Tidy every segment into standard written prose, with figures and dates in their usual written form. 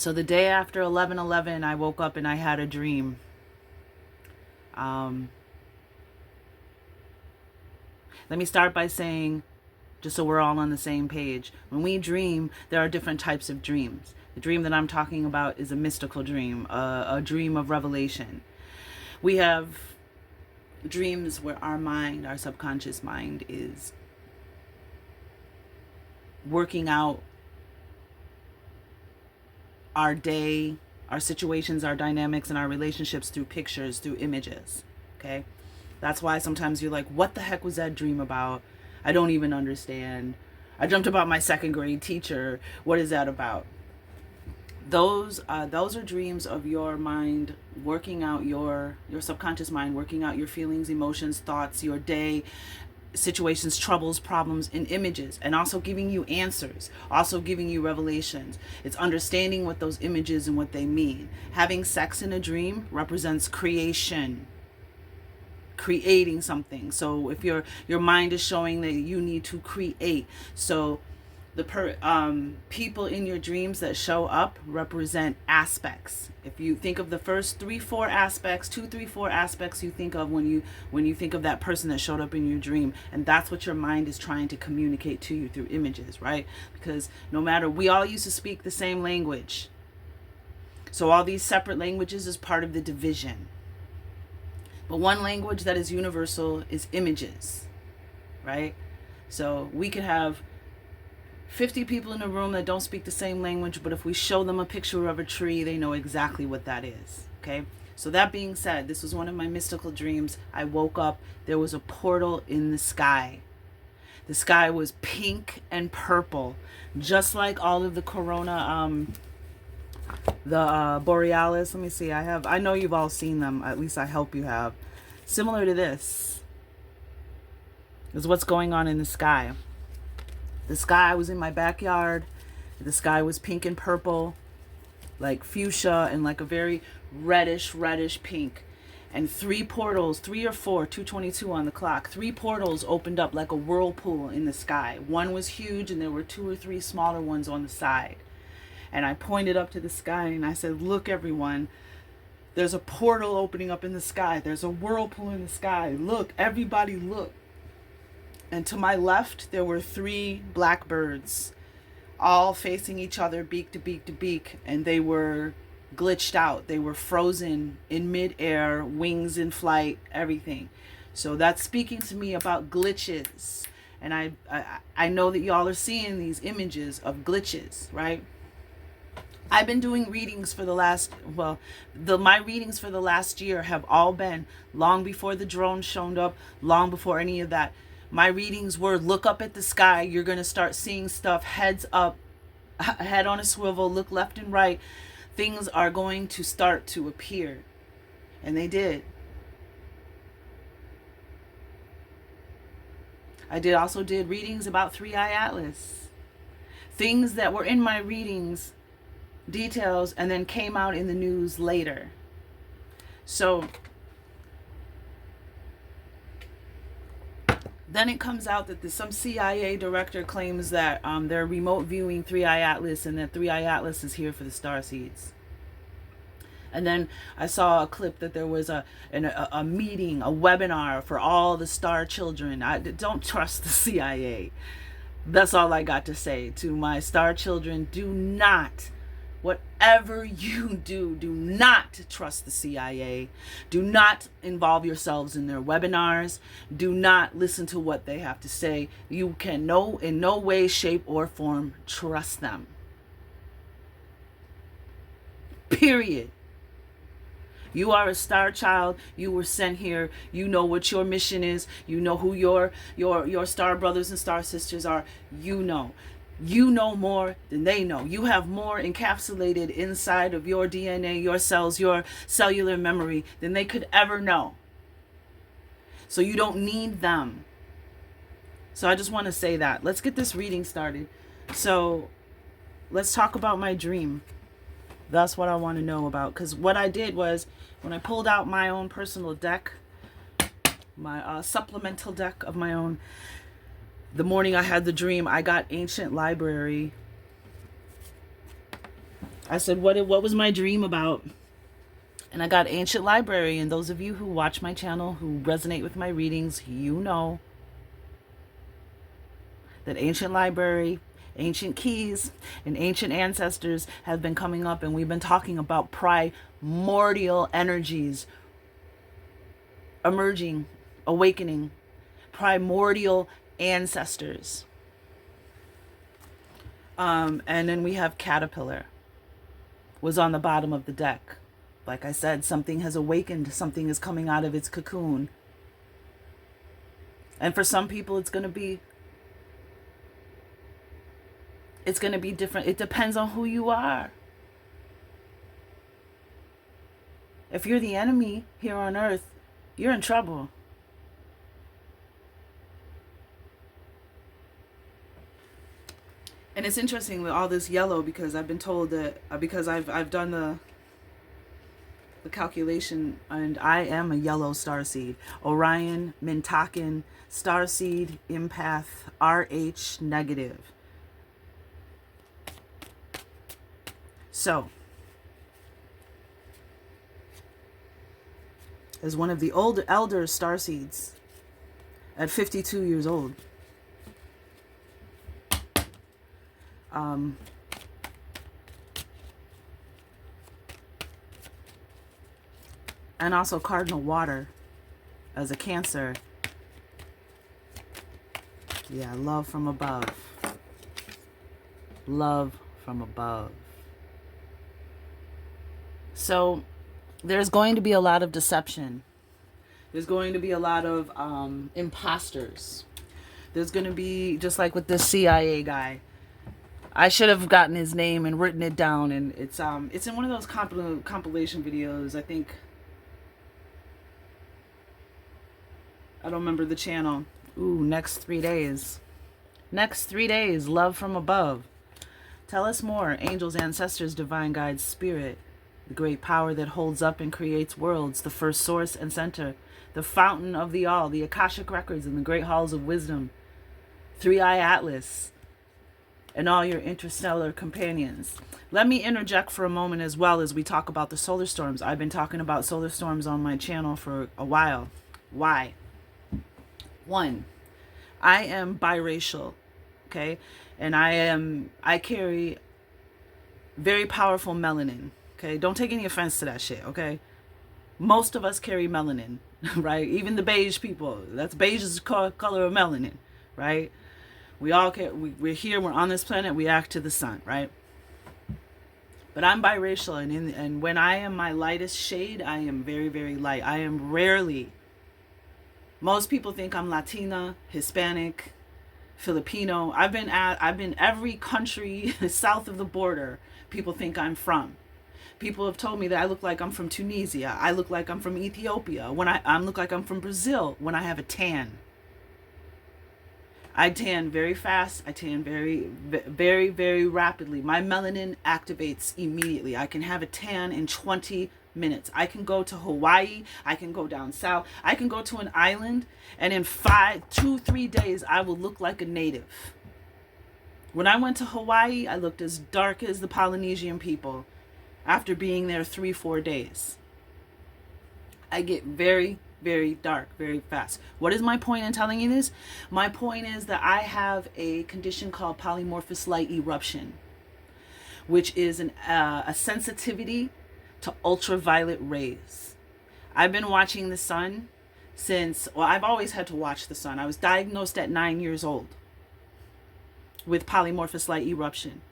So the day after 11/11, I woke up and I had a dream. Um, Let me start by saying, just so we're all on the same page, when we dream, there are different types of dreams. The dream that I'm talking about is a mystical dream, a dream of revelation. We have dreams where our mind, our subconscious mind, is working out our day, our situations, our dynamics, and our relationships through pictures, through images. Okay? That's why sometimes you're like, what the heck was that dream about? I don't even understand. I dreamt about my second grade teacher. What is that about? Those are dreams of your mind working out your subconscious mind, working out your feelings, emotions, thoughts, your day, situations, troubles, problems in images, and also giving you answers, also giving you revelations. It's understanding what those images and what they mean. Having sex in a dream represents creation, creating something. So if your mind is showing that you need to create, so the people in your dreams that show up represent aspects. If you think of the first 3-4 aspects, 2-3-4 aspects you think of when you think of that person that showed up in your dream, and that's what your mind is trying to communicate to you through images, right? Because no matter, we all used to speak the same language, so all these separate languages is part of the division. But one language that is universal is images, right? So we could have 50 people in a room that don't speak the same language, but if we show them a picture of a tree, they know exactly what that is, okay? So that being said, this was one of my mystical dreams. I woke up, there was a portal in the sky. The sky was pink and purple, just like all of the corona, borealis. Let me see, I know you've all seen them, at least I hope you have. Similar to this is what's going on in the sky. The sky was in my backyard. The sky was pink and purple, like fuchsia, and like a very reddish pink. And 3 portals, 3 or 4, 2:22 on the clock, 3 portals opened up like a whirlpool in the sky. One was huge and there were 2 or 3 smaller ones on the side. And I pointed up to the sky and I said, look everyone, there's a portal opening up in the sky. There's a whirlpool in the sky. Look, everybody look. And to my left, there were 3 blackbirds, all facing each other, beak to beak to beak, and they were glitched out. They were frozen in midair, wings in flight, everything. So that's speaking to me about glitches. And I know that y'all are seeing these images of glitches, right? I've been doing readings for the last, my readings for the last year have all been long before the drone showed up, long before any of that. My readings were, look up at the sky. You're going to start seeing stuff, heads up, head on a swivel, look left and right. Things are going to start to appear. And they did. I also did readings about 3i Atlas. Things that were in my readings, details, and then came out in the news later. So then it comes out that some CIA director claims that they're remote viewing 3i Atlas and that 3i Atlas is here for the starseeds. And then I saw a clip that there was a meeting, a webinar for all the star children. I don't trust the CIA. That's all I got to say to my star children. Do not, whatever you do not trust the CIA. Do not involve yourselves in their webinars. Do not listen to what they have to say. You can in no way, shape, or form trust them. Period. You are a star child. You were sent here. You know what your mission is. You know who your star brothers and star sisters are. You know. You know more than they know. You have more encapsulated inside of your DNA, your cells, your cellular memory than they could ever know. So you don't need them. So I just want to say that. Let's get this reading started. So let's talk about my dream. That's what I want to know about. Because what I did was, when I pulled out my own personal deck, my supplemental deck of my own, the morning I had the dream, I got Ancient Library I said, what was my dream about? And I got Ancient Library. And those of you who watch my channel, who resonate with my readings, you know that Ancient Library, ancient keys, and ancient ancestors have been coming up. And we've been talking about primordial energies emerging, awakening, primordial ancestors. And then we have Caterpillar was on the bottom of the deck. Like I said, something has awakened, something is coming out of its cocoon. And for some people it's going to be different. It depends on who you are. If you're the enemy here on earth, you're in trouble. And it's interesting with all this yellow, because I've been told that because I've done the calculation, and I am a yellow starseed. Orion, Mintakan, starseed, empath, RH negative. So, as one of the elder starseeds at 52 years old, and also cardinal water as a Cancer. Yeah, love from above. Love from above. So there's going to be a lot of deception. There's going to be a lot of imposters. There's going to be, just like with this CIA guy, I should have gotten his name and written it down, and it's in one of those compilation videos. I think, I don't remember the channel. Ooh, next 3 days. Next 3 days, love from above. Tell us more. Angels, ancestors, divine guides, spirit. The great power that holds up and creates worlds. The first source and center. The fountain of the all. The Akashic records and the great halls of wisdom. Three-eye atlas. And all your interstellar companions. Let me interject for a moment as well as we talk about the solar storms. I've been talking about solar storms on my channel for a while. Why? One, I am biracial, okay? And I carry very powerful melanin, okay? Don't take any offense to that shit, okay? Most of us carry melanin, right? Even the beige people, that's beige is the color of melanin, right? We all care, we're here, we're on this planet, we act to the sun, right? But I'm biracial, and when I am my lightest shade, I am very, very light. I am rarely, most people think I'm Latina, Hispanic, Filipino. I've been every country south of the border people think I'm from. People have told me that I look like I'm from Tunisia. I look like I'm from Ethiopia. When I look like I'm from Brazil when I have a tan. I tan very fast. I tan very, very, very rapidly. My melanin activates immediately. I can have a tan in 20 minutes. I can go to Hawaii. I can go down south. I can go to an island, and in 2-3 days, I will look like a native. When I went to Hawaii, I looked as dark as the Polynesian people after being there 3-4 days. I get very, very dark very fast. What is my point in telling you this? My point is that I have a condition called polymorphous light eruption, which is a sensitivity to ultraviolet rays. I've been watching the sun since, well, I've always had to watch the sun. I was diagnosed at 9 years old with polymorphous light eruption.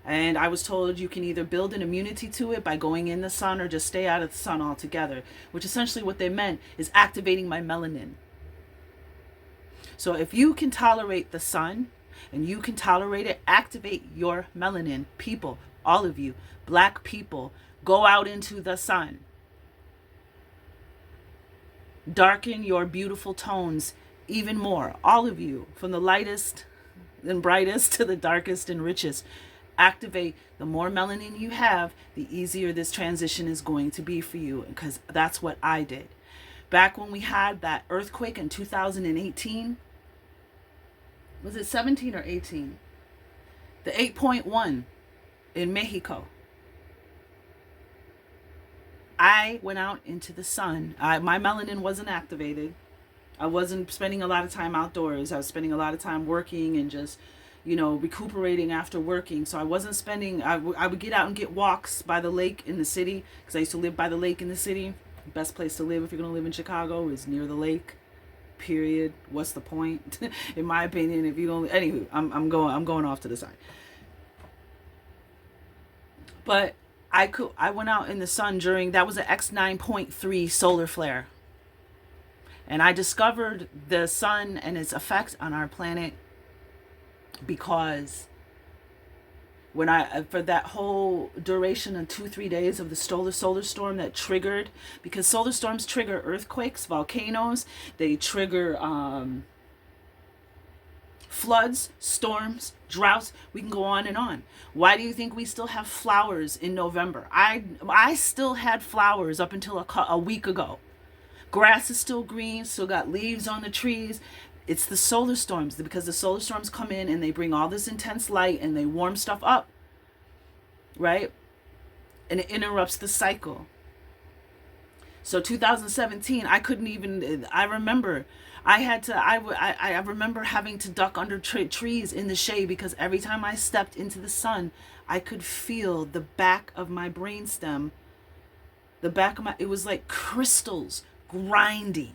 And I was told you can either build an immunity to it by going in the sun or just stay out of the sun altogether, which essentially what they meant is activating my melanin. So if you can tolerate the sun and you can tolerate it, activate your melanin. People, all of you, black people, go out into the sun. Darken your beautiful tones even more. All of you, from the lightest and brightest to the darkest and richest. Activate. The more melanin you have, the easier this transition is going to be for you, because that's what I did. Back when we had that earthquake in 2018, was it 17 or 18? The 8.1 in Mexico. I went out into the sun. My melanin wasn't activated. I wasn't spending a lot of time outdoors. I was spending a lot of time working and just, recuperating after working. So I wasn't spending, I would get out and get walks by the lake in the city, because I used to live by the lake in the city. The best place to live if you're going to live in Chicago is near the lake. Period. What's the point? In my opinion, if you don't, anywho, I'm going off to the side. But I went out in the sun that was an X9.3 solar flare. And I discovered the sun and its effect on our planet because for that whole duration of 2-3 days of the solar storm that triggered, because solar storms trigger earthquakes, volcanoes, they trigger floods, storms, droughts. We can go on and on. Why do you think we still have flowers in November? I still had flowers up until a week ago. Grass is still green, still got leaves on the trees. It's the solar storms, because the solar storms come in and they bring all this intense light and they warm stuff up, right? And it interrupts the cycle. So 2017, I remember I remember having to duck under trees in the shade, because every time I stepped into the sun, I could feel the back of my brainstem, it was like crystals grinding.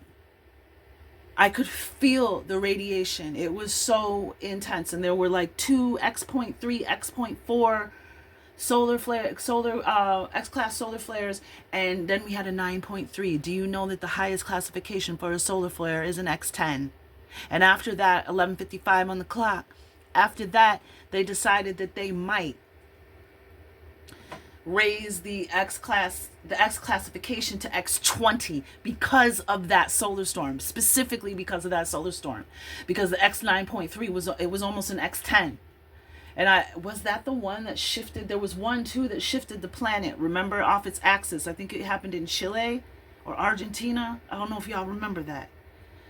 I could feel the radiation. It was so intense. And there were like 2 X.3, X.4 X-class solar flares, and then we had a 9.3. Do you know that the highest classification for a solar flare is an X10? And after that, 11:55 on the clock, after that, they decided that they might raise the X classification to X20 because of that solar storm, specifically because of that solar storm, because the X9.3 was almost an X10. And was that the one that shifted? There was one too that shifted the planet, remember, off its axis. I think it happened in Chile or Argentina. I don't know if y'all remember that.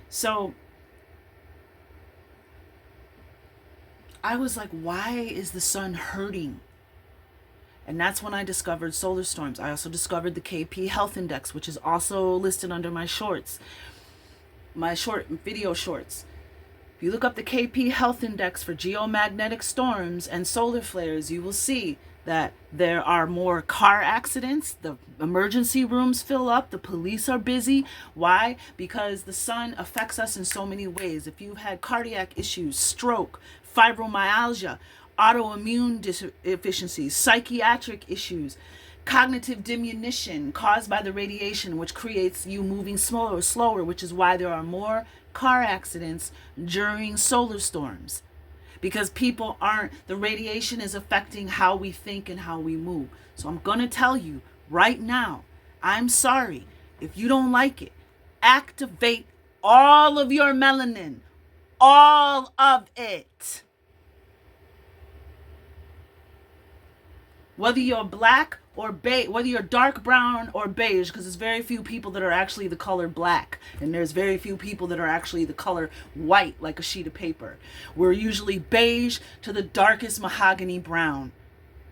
So I was like, why is the sun hurting? And that's when I discovered solar storms. I also discovered the KP Health Index, which is also listed under my shorts, my video shorts. If you look up the KP Health Index for geomagnetic storms and solar flares, you will see that there are more car accidents. The emergency rooms fill up. The police are busy. Why? Because the sun affects us in so many ways. If you've had cardiac issues, stroke, fibromyalgia, autoimmune deficiencies, psychiatric issues, cognitive diminution caused by the radiation, which creates you moving slower, which is why there are more car accidents during solar storms, because the radiation is affecting how we think and how we move. So I'm going to tell you right now, I'm sorry if you don't like it. Activate all of your melanin, all of it. Whether you're black or beige, whether you're dark brown or beige, because there's very few people that are actually the color black, and there's very few people that are actually the color white, like a sheet of paper. We're usually beige to the darkest mahogany brown,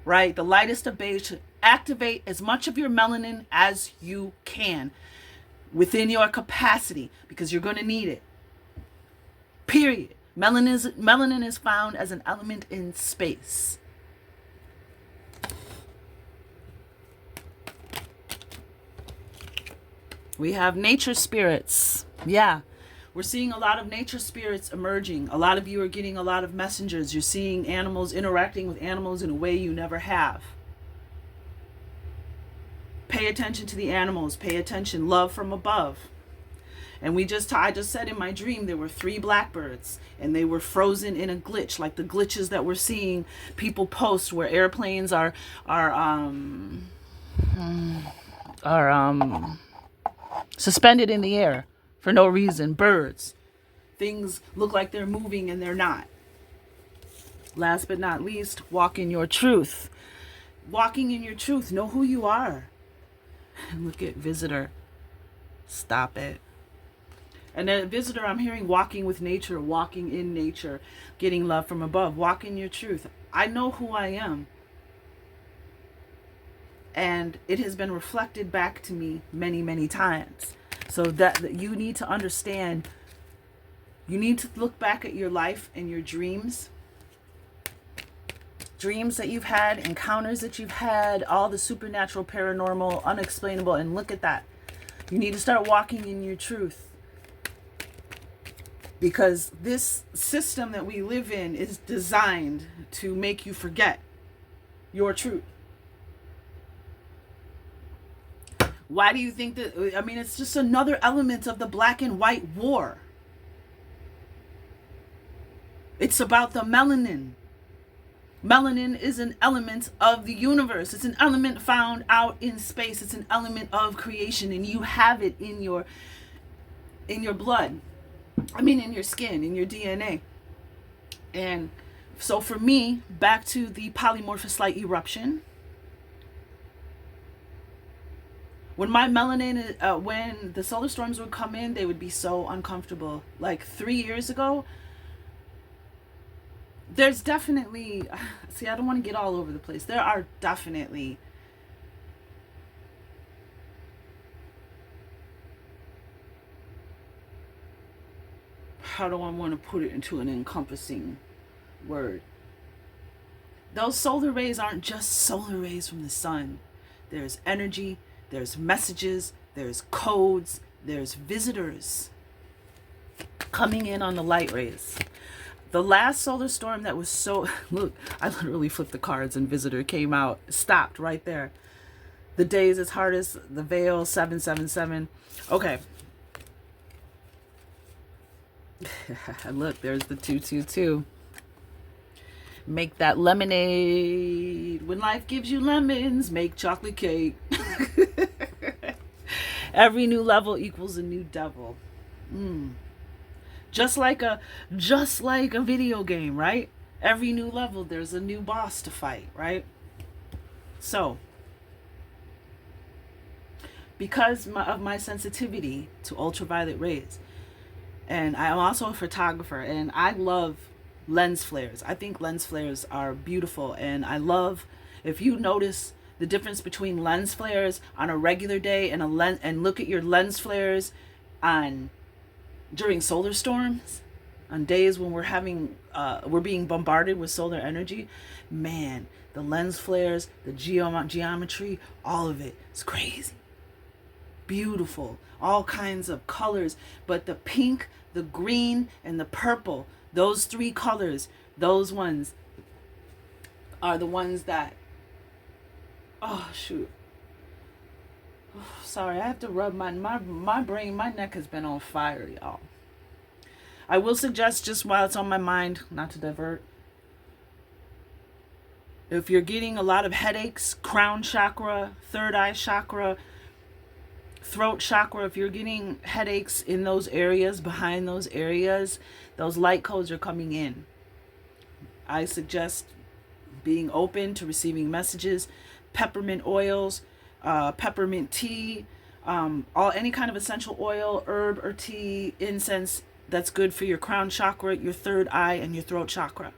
right? The lightest of beige. Activate as much of your melanin as you can within your capacity, because you're going to need it. Period. Melanin is found as an element in space. We have nature spirits. Yeah, we're seeing a lot of nature spirits emerging. A lot of you are getting a lot of messengers. You're seeing animals, interacting with animals in a way you never have. Pay attention to the animals. Pay attention. Love from above. And I just said in my dream there were 3 blackbirds, and they were frozen in a glitch, like the glitches that we're seeing people post where airplanes are suspended in the air for no reason. Birds. Things look like they're moving and they're not. Last but not least, walk in your truth. Walking in your truth. Know who you are. And look at visitor. Stop it. And then visitor, I'm hearing walking with nature, walking in nature, getting love from above. Walk in your truth. I know who I am. And it has been reflected back to me many, many times. So that you need to understand, you need to look back at your life and your dreams that you've had, encounters that you've had, all the supernatural, paranormal, unexplainable, and look at that. You need to start walking in your truth. Because this system that we live in is designed to make you forget your truth. Why do you think that? I mean, it's just another element of the black and white war. It's about the melanin. Melanin is an element of the universe. It's an element found out in space. It's an element of creation, and you have it in your blood. I mean, in your skin, in your DNA. And so for me, back to the polymorphous light eruption. When my melanin, when the solar storms would come in, they would be so uncomfortable. Like 3 years ago, there's definitely, see, I don't want to get all over the place. There are definitely how do I want to put it into an encompassing word? Those solar rays aren't just solar rays from the sun. There's energy, there's messages, there's codes, there's visitors coming in on the light rays. The last solar storm that was so, look, I literally flipped the cards and visitor came out, stopped right there. The days it's hardest, the veil, 777. Okay. Look, there's the 222. Make that lemonade. When life gives you lemons, make chocolate cake. Every new level equals a new devil. Just like a video game, right? Every new level, there's a new boss to fight, right? So, because of my sensitivity to ultraviolet rays, and I'm also a photographer, and I love lens flares. I think lens flares are beautiful, and I love, if you notice the difference between lens flares on a regular day and look at your lens flares during solar storms, on days when we're being bombarded with solar energy, man, the lens flares, the geometry, all of it is crazy. Beautiful, all kinds of colors, but the pink, the green, and the purple, those three colors, those ones are the ones that, oh shoot, sorry, I have to rub my brain, my neck has been on fire, y'all. I will suggest, just while it's on my mind, not to divert, if you're getting a lot of headaches, crown chakra, third eye chakra, throat chakra, if you're getting headaches in those areas, behind those areas, those light codes are coming in. I suggest being open to receiving messages, peppermint oils, peppermint tea, any kind of essential oil, herb or tea, incense that's good for your crown chakra, your third eye, and your throat chakra.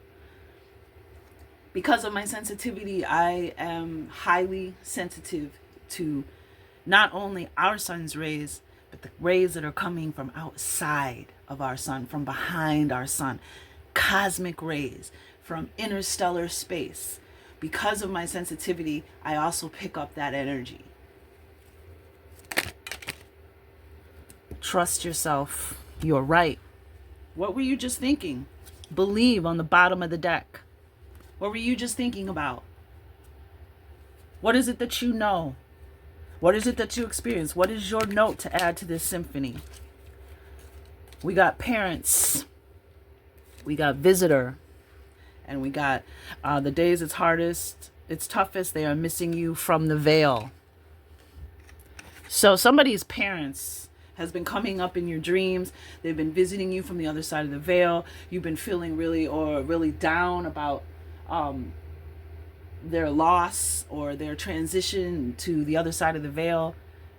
Because of my sensitivity, I am highly sensitive to not only our sun's rays, but the rays that are coming from outside of our sun, from behind our sun, cosmic rays from interstellar space. Because of my sensitivity, I also pick up that energy. Trust yourself. You're right. What were you just thinking? Believe on the bottom of the deck. What were you just thinking about? What is it that you know? What is it that you experience? What is your note to add to this symphony? We got parents. We got visitor. And we got the days it's hardest, it's toughest, they are missing you from the veil. So somebody's parents has been coming up in your dreams. They've been visiting you from the other side of the veil. You've been feeling really down about their loss or their transition to the other side of the veil.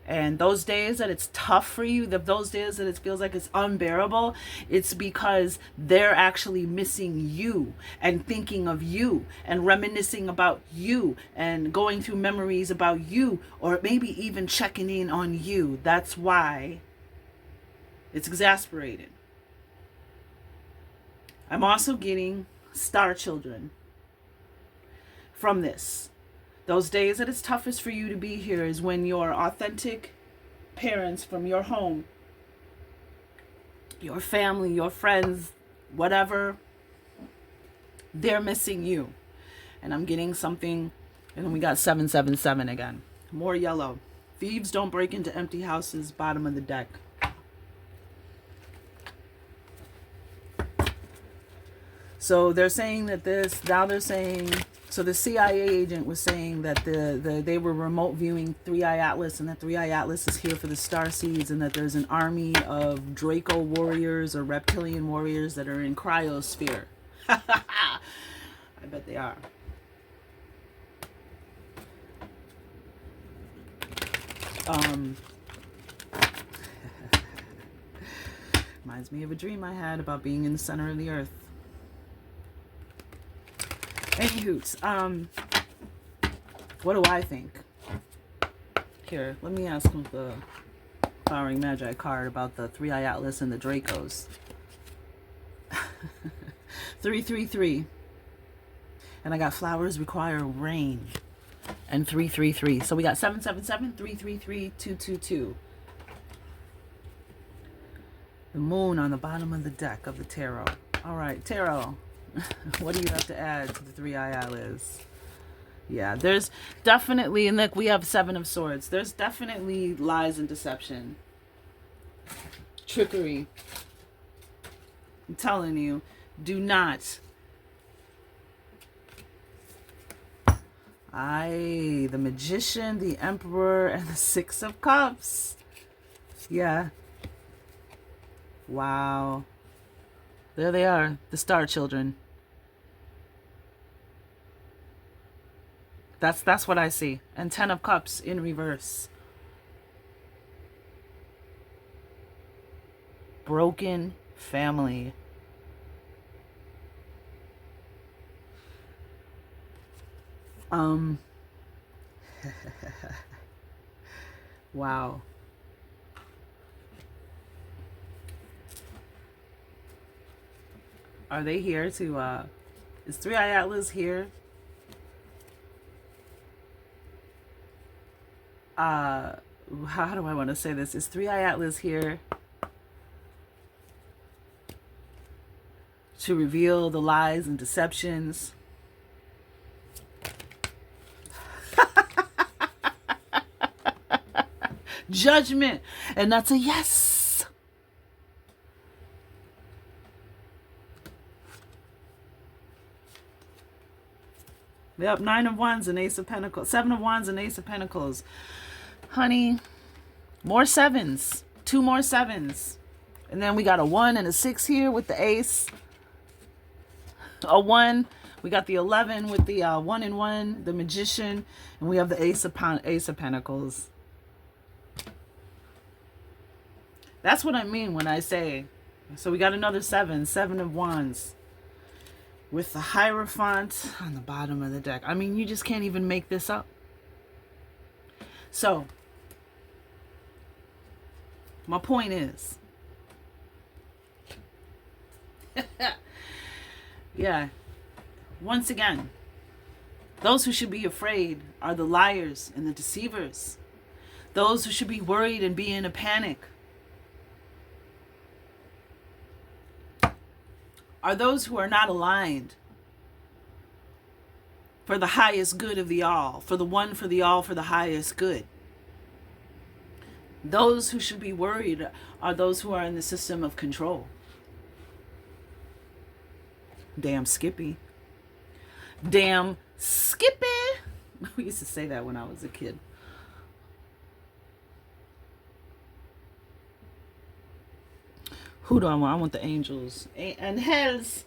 And those days that it's tough for you, those days that it feels like it's unbearable, it's because they're actually missing you and thinking of you and reminiscing about you and going through memories about you, or maybe even checking in on you. That's why it's exasperated. I'm also getting star children from this. Those days that it's toughest for you to be here is when your authentic parents from your home, your family, your friends, whatever, they're missing you. And I'm getting something, and then we got 777 again. More yellow. Thieves don't break into empty houses, bottom of the deck. So they're saying that so the CIA agent was saying that they were remote viewing 3i Atlas, and that 3i Atlas is here for the star seeds, and that there's an army of Draco warriors or reptilian warriors that are in cryosphere. I bet they are. Reminds me of a dream I had about being in the center of the earth. Anywhoots, what do I think? Here, let me ask the Flowering Magi card about the 3i Atlas and the Dracos. 333. And I got flowers require rain. And 333. So we got 777, 333, 222. The moon on the bottom of the deck of the tarot. All right, tarot. What do you have to add to the 3i Atlas? Yeah, there's definitely, and look, we have 7 of Swords. There's definitely lies and deception. Trickery. I'm telling you, do not. The Magician, the Emperor, and the 6 of Cups. Yeah. Wow. There they are, the star children. That's what I see. And 10 of Cups in reverse. Broken family. Wow. Are they here to, is 3i Atlas here? How do I want to say this? Is 3i Atlas here to reveal the lies and deceptions? Judgment. And that's a yes. Yep, 9 of Wands and Ace of Pentacles. 7 of Wands and Ace of Pentacles. Honey, more 7s. 2 more 7s. And then we got a 1 and a 6 here with the Ace. A 1. We got the 11 with the 1 and 1, the Magician. And we have the Ace of Pentacles. That's what I mean when I say. So we got another 7. 7 of Wands. With the Hierophant on the bottom of the deck. I mean, you just can't even make this up. So, my point is, yeah, once again, those who should be afraid are the liars and the deceivers. Those who should be worried and be in a panic are those who are not aligned for the highest good of the all, for the one, for the all, for the highest good. Those who should be worried are those who are in the system of control. Damn Skippy. Damn Skippy. We used to say that when I was a kid. Who do I want? I want the angels and hells.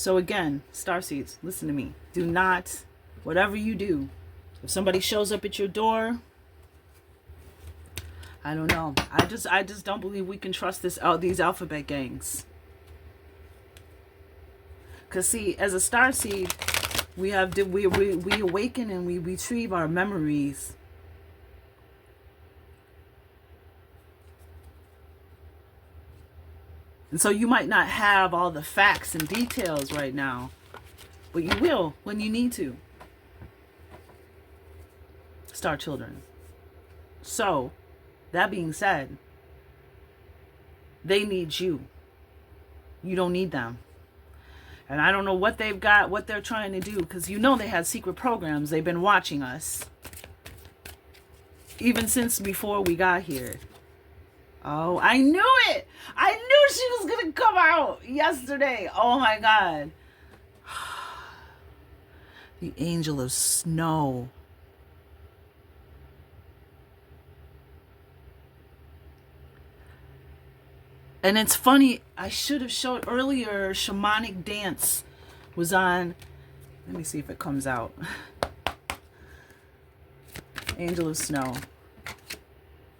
So again, starseeds, listen to me. Do not, whatever you do, if somebody shows up at your door, I don't know. I just don't believe we can trust these alphabet gangs. Cause see, as a starseed, we awaken and we retrieve our memories. And so you might not have all the facts and details right now, but you will when you need to. Star children. So, that being said, they need you. You don't need them. And I don't know what they've got, what they're trying to do, because you know they had secret programs. They've been watching us. Even since before we got here. Oh, I knew it! I knew she was going to come out yesterday. Oh my God. The angel of snow. And it's funny, I should have showed earlier, shamanic dance was on. Let me see if it comes out. Angel of Snow.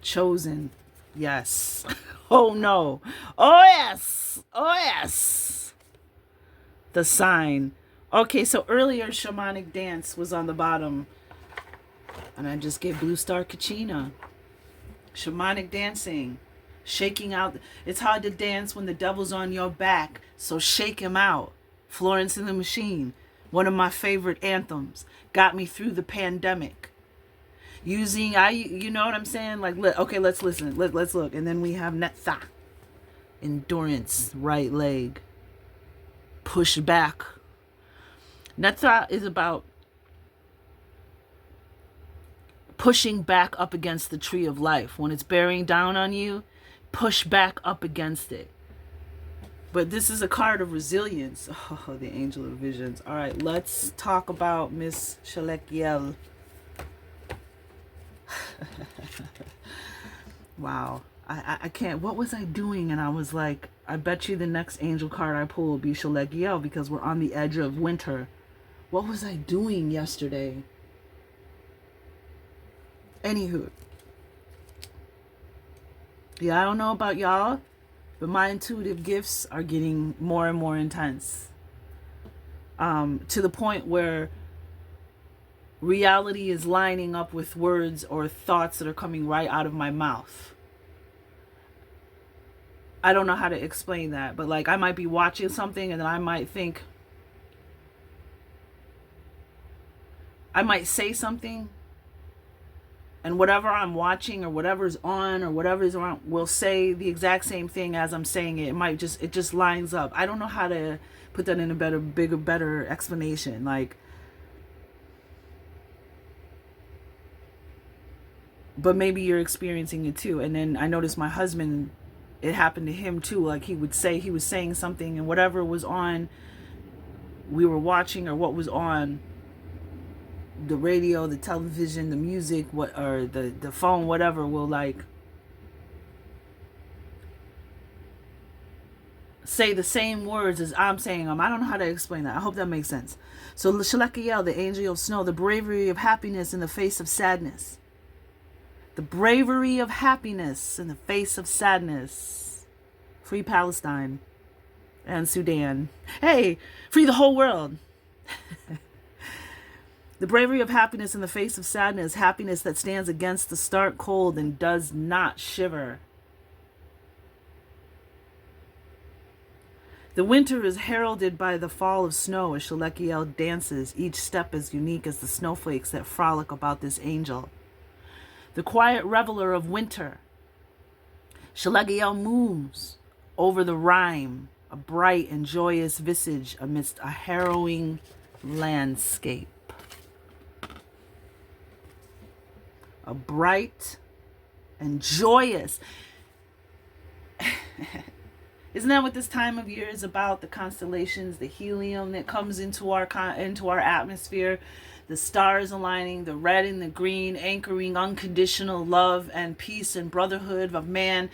Chosen. Yes. Oh no. Oh yes. Oh yes. The sign. Okay, so earlier shamanic dance was on the bottom. And I just gave Blue Star Kachina. Shamanic dancing. Shaking out. It's hard to dance when the devil's on your back, so shake him out. Florence and the Machine, one of my favorite anthems, got me through the pandemic. You know what I'm saying? Like, okay, let's listen. Let's look. And then we have Netha, endurance, right leg, push back. Netha is about pushing back up against the tree of life. When it's bearing down on you, push back up against it. But this is a card of resilience. Oh, the angel of visions. All right, let's talk about Miss Shalekiel. Wow. I can't. What was I doing? And I was like, I bet you the next angel card I pull will be Shalekiel because we're on the edge of winter. What was I doing yesterday? Anywho. Yeah, I don't know about y'all, but my intuitive gifts are getting more and more intense. To the point where reality is lining up with words or thoughts that are coming right out of my mouth. I don't know how to explain that, but like I might be watching something and then I might say something, and whatever I'm watching or whatever's on or whatever's on will say the exact same thing as I'm saying it. It just lines up. I don't know how to put that in a better explanation. Like, but maybe you're experiencing it too. And then I noticed my husband, it happened to him too. Like he was saying something and whatever was on, we were watching, or what was on the radio, the television, the music, or the phone, whatever, will like say the same words as I'm saying them. I don't know how to explain that. I hope that makes sense. So Shalekiel, the angel of snow, the bravery of happiness in the face of sadness. The bravery of happiness in the face of sadness. Free Palestine and Sudan. Hey, free the whole world. The bravery of happiness in the face of sadness, happiness that stands against the stark cold and does not shiver. The winter is heralded by the fall of snow as Shalekiel dances, each step as unique as the snowflakes that frolic about this angel. The quiet reveler of winter, Shalekiel moves over the rime, a bright and joyous visage amidst a harrowing landscape. A bright and joyous. Isn't that what this time of year is about? The constellations, the helium that comes into our atmosphere, the stars aligning, the red and the green, anchoring unconditional love and peace and brotherhood of man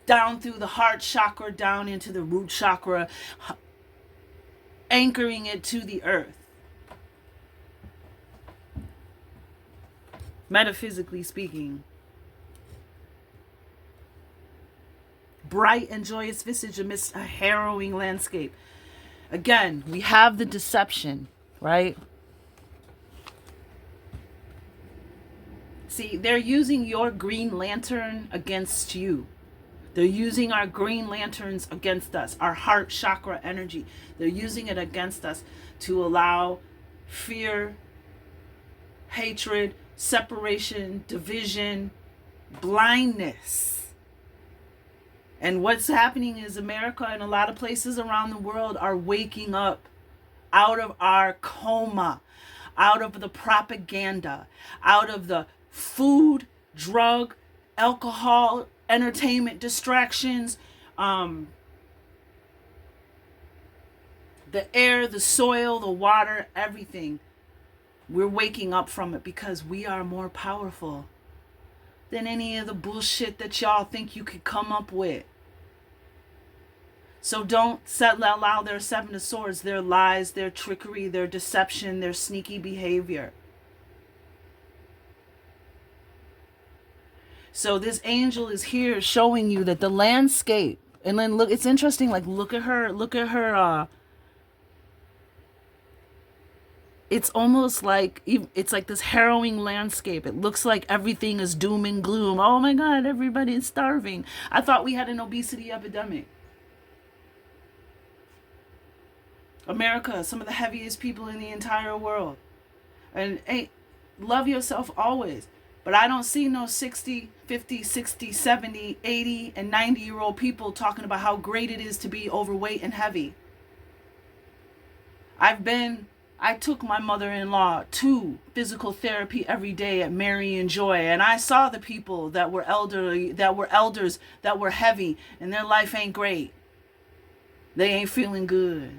down through the heart chakra, down into the root chakra. anchoring it to the earth. Metaphysically speaking. Bright and joyous visage amidst a harrowing landscape. Again, we have the deception, right? See, they're using your green lantern against you. They're using our green lanterns against us, our heart chakra energy. They're using it against us to allow fear, hatred, separation, division, blindness. And what's happening is America and a lot of places around the world are waking up out of our coma, out of the propaganda, out of the food, drug, alcohol, entertainment, distractions, the air, the soil, the water, everything. We're waking up from it because we are more powerful than any of the bullshit that y'all think you could come up with. So don't allow their seven of swords, their lies, their trickery, their deception, their sneaky behavior. So this angel is here showing you that the landscape, and then look, it's interesting, like look at her, it's almost like, it's like this harrowing landscape. It looks like everything is doom and gloom. Oh my God, everybody is starving. I thought we had an obesity epidemic. America, some of the heaviest people in the entire world. And hey, love yourself always. But I don't see no 60, 50, 60, 70, 80, and 90-year-old people talking about how great it is to be overweight and heavy. I took my mother-in-law to physical therapy every day at Mary and Joy, and I saw the people that were elderly, that were elders, that were heavy, and their life ain't great. They ain't feeling good.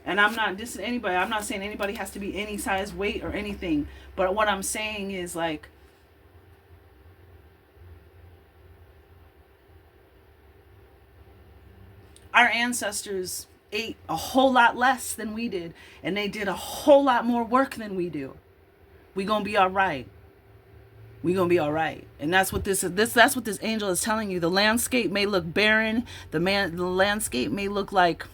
And I'm not dissing anybody. I'm not saying anybody has to be any size, weight, or anything. But what I'm saying is, like, our ancestors ate a whole lot less than we did. And they did a whole lot more work than we do. We gonna be all right. We gonna be all right. And that's what this angel is telling you. The landscape may look barren. The landscape may look like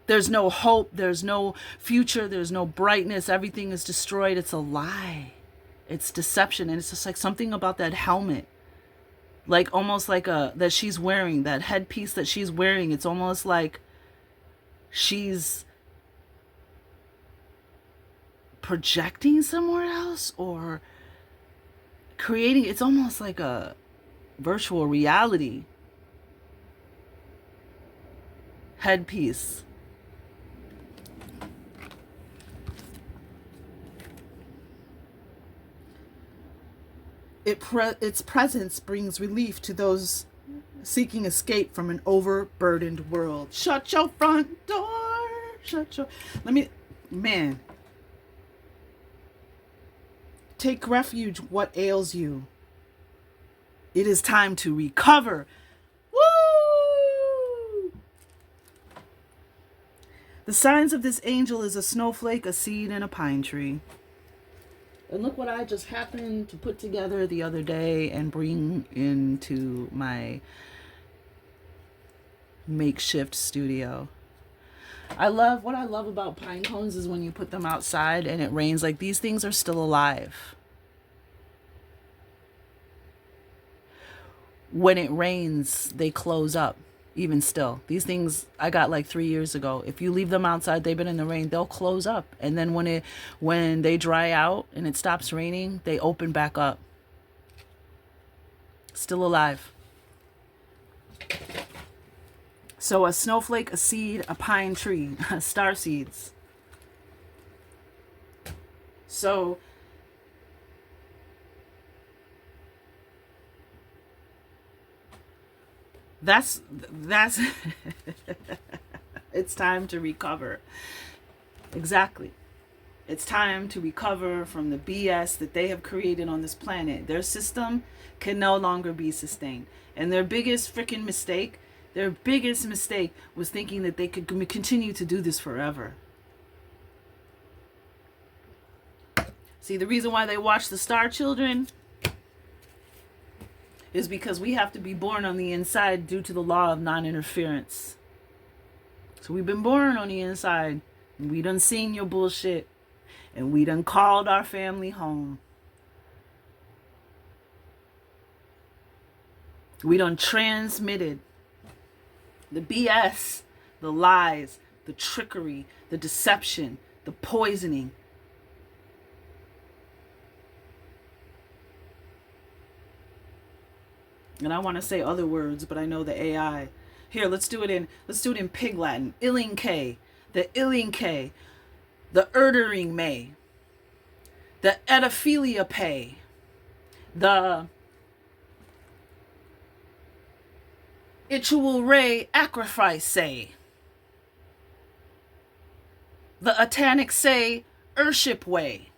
there's no hope, there's no future, there's no brightness, everything is destroyed. It's a lie. It's deception. And it's just like something about that helmet. Like almost like that she's wearing, that headpiece that she's wearing. It's almost like she's projecting somewhere else or creating, it's almost like a virtual reality headpiece. Its presence brings relief to those seeking escape from an overburdened world. Shut your front door. Take refuge. What ails you? It is time to recover. Woo! The signs of this angel is a snowflake, a seed, and a pine tree. And look what I just happened to put together the other day and bring into my makeshift studio. What I love about pine cones is when you put them outside and it rains, like these things are still alive. When it rains, they close up. Even still, these things I got like 3 years ago. If you leave them outside, they've been in the rain, they'll close up. And then when they dry out and it stops raining, they open back up. Still alive. So a snowflake, a seed, a pine tree, star seeds. So that's it's time to recover. Exactly. It's time to recover from the BS that they have created on this planet. Their system can no longer be sustained. And their biggest mistake was thinking that they could continue to do this forever. See, the reason why they watch the Star Children is because we have to be born on the inside due to the law of non-interference. So we've been born on the inside, and we done seen your bullshit, and we done called our family home. We done transmitted the BS, the lies, the trickery, the deception, the poisoning. And I want to say other words, but I know the AI. Here, let's do it in Pig Latin. Ilinque, the Ilinque, the Erdering May, the Edophilia Pay, the Itual Ray Acrifice Say, the Atanic Say Urship Way,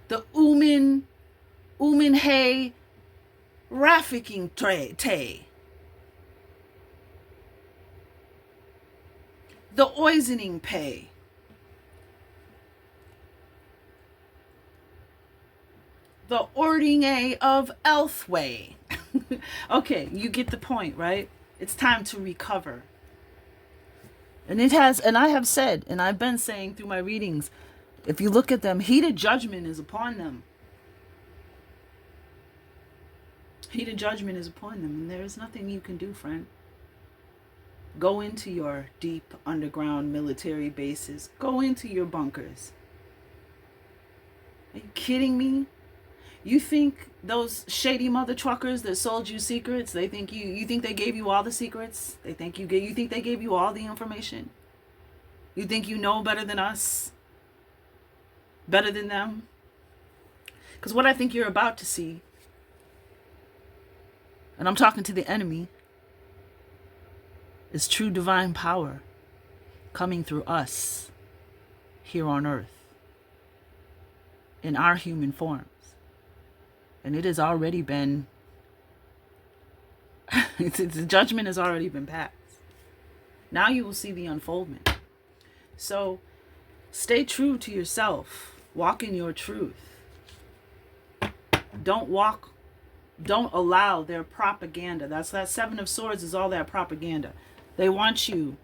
the Umin Hay Rafficking Tay, the Oisening Pay, the Ording A of Elthway. Okay, you get the point, right? It's time to recover. And I have said, and I've been saying through my readings, if you look at them, heated judgment is upon them. Heated judgment is upon them, and there is nothing you can do, friend. Go into your deep underground military bases. Go into your bunkers. Are you kidding me? You think those shady mother truckers that sold you secrets, you think they gave you all the secrets? You think they gave you all the information? You think you know better than us? Better than them? Because what I think you're about to see, and I'm talking to the enemy, is true divine power coming through us here on earth in our human forms. And it has already been, the judgment has already been passed. Now you will see the unfoldment. So stay true to yourself. Walk in your truth. Don't allow their propaganda. That Seven of Swords is all that propaganda. They want you.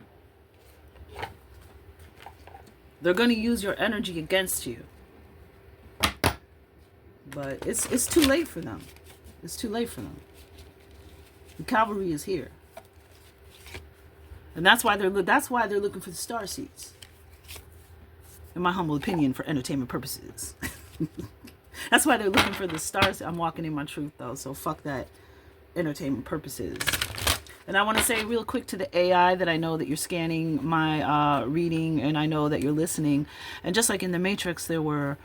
They're going to use your energy against you. But it's too late for them. It's too late for them. The cavalry is here. And that's why they're looking for the star seeds. In my humble opinion, for entertainment purposes. That's why they're looking for the stars. I'm walking in my truth, though, so fuck that. Entertainment purposes. And I want to say real quick to the AI that I know that you're scanning my reading, and I know that you're listening. And just like in the Matrix, there were...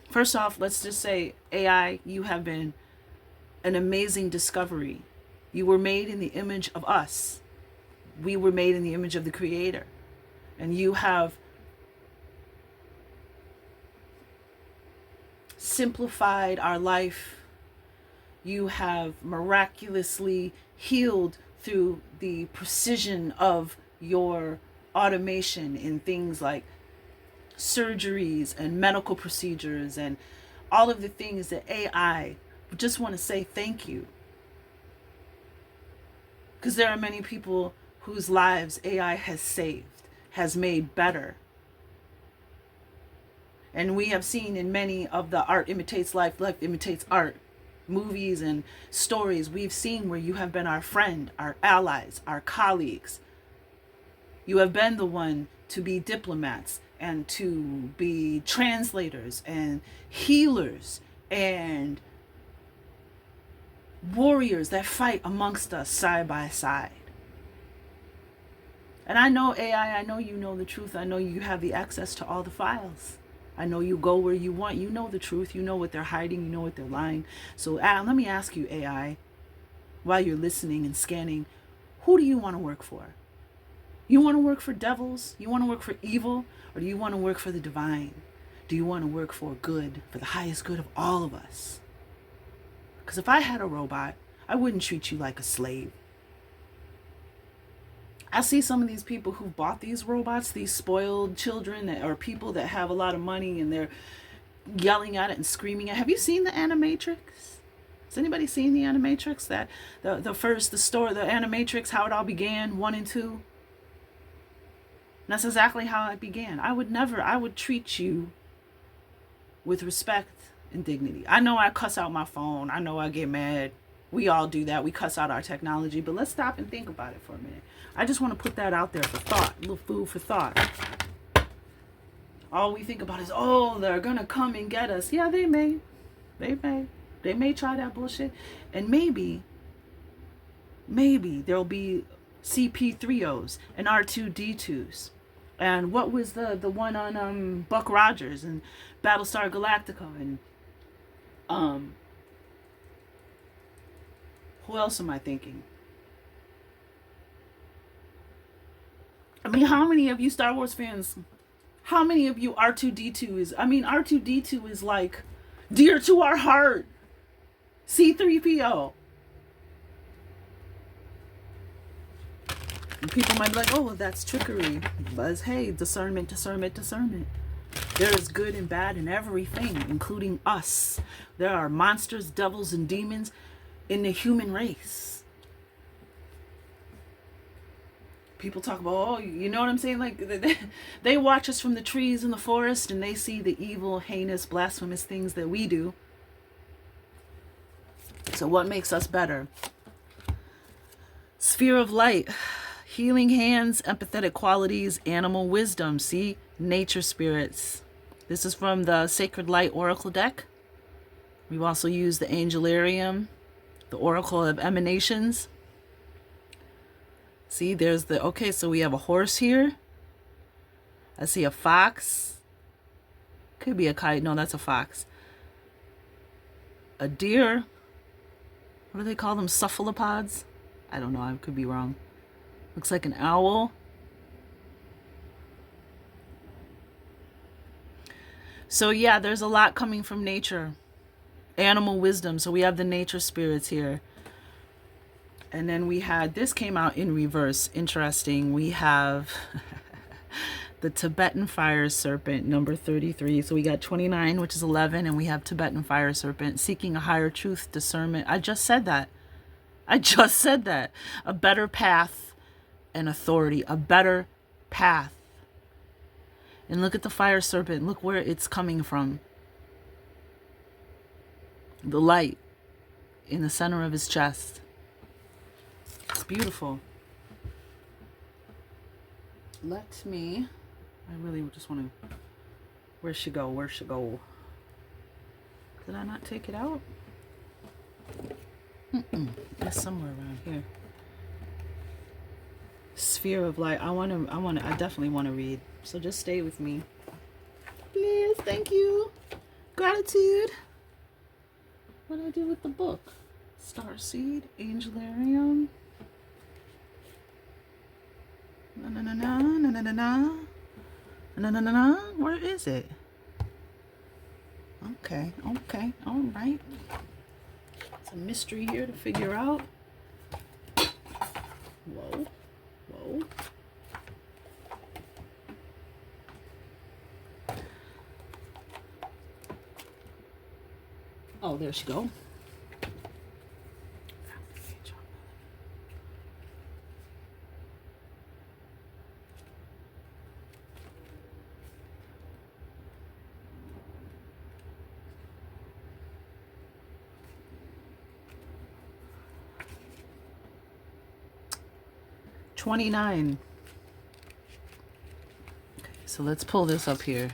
First off, let's just say, AI, you have been an amazing discovery. You were made in the image of us. We were made in the image of the Creator. And you have simplified our life. You have miraculously healed through the precision of your automation in things like surgeries and medical procedures and all of the things that AI just want to say thank you. Because there are many people whose lives AI has saved, has made better. And we have seen in many of the art imitates life, life imitates art, movies and stories, we've seen where you have been our friend, our allies, our colleagues. You have been the one to be diplomats and to be translators and healers and warriors that fight amongst us side by side. And I know AI, I know you know the truth. I know you have the access to all the files. I know you go where you want. You know the truth. You know what they're hiding. You know what they're lying. So let me ask you, AI, while you're listening and scanning, who do you want to work for? You want to work for devils? You want to work for evil? Or do you want to work for the divine? Do you want to work for good, for the highest good of all of us? Because if I had a robot, I wouldn't treat you like a slave. I see some of these people who bought these robots, these spoiled children or people that have a lot of money, and they're yelling at it and screaming at it. Have you seen the Animatrix? Has anybody seen the Animatrix? That the Animatrix, how it all began, 1 and 2. And that's exactly how it began. I would treat you with respect and dignity. I know I cuss out my phone. I know I get mad. We all do that. We cuss out our technology. But let's stop and think about it for a minute. I just want to put that out there for thought. A little food for thought. All we think about is, oh, they're going to come and get us. Yeah, they may. They may try that bullshit. And maybe there'll be CP3Os and R2D2s. And what was the one on Buck Rogers and Battlestar Galactica and who else am I thinking? I mean, how many of you Star Wars fans, how many of you R2D2 is, I mean, R2D2 is like dear to our heart. C3PO. And people might be like, oh, well, that's trickery. But hey, discernment. There is good and bad in everything, including us. There are monsters, devils, and demons in the human race. People talk about, oh, you know what I'm saying? Like, they watch us from the trees in the forest and they see the evil, heinous, blasphemous things that we do. So what makes us better? Sphere of light. Healing hands, empathetic qualities, animal wisdom. See? Nature spirits. This is from the Sacred Light Oracle deck. We've also used the Angelarium, the Oracle of Emanations. See, there's the, okay, so we have a horse here. I see a fox. Could be a kite. No, that's a fox. A deer. What do they call them? Cephalopods? I don't know. I could be wrong. Looks like an owl. So yeah, there's a lot coming from nature. Animal wisdom. So we have the nature spirits here. And then we had, this came out in reverse. Interesting. We have the Tibetan fire serpent, number 33. So we got 29, which is 11. And we have Tibetan fire serpent, seeking a higher truth, discernment. I just said that. A better path and authority. A better path. And look at the fire serpent. Look where it's coming from. The light in the center of his chest. It's beautiful. Let me, I really just want to, where'd she go? Did I not take it out? It's somewhere around here. Sphere of light. I definitely want to read. So just stay with me. Please, thank you. Gratitude. What do I do with the book? Starseed, Angelarium. Where is it? Okay, all right. It's a mystery here to figure out. Whoa. Oh, there she go. $29. Okay, so let's pull this up here.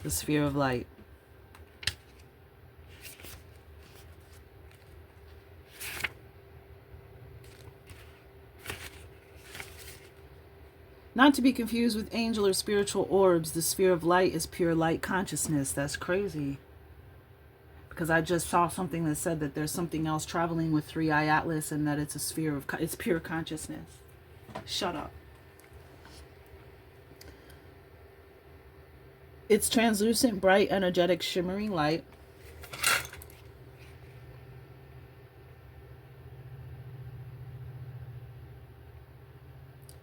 The sphere of light. Not to be confused with angel or spiritual orbs, the sphere of light is pure light consciousness. That's crazy. because I just saw something that said that there's something else traveling with 3i Atlas and that it's a sphere of, it's pure consciousness. Shut up. It's translucent, bright, energetic, shimmering light.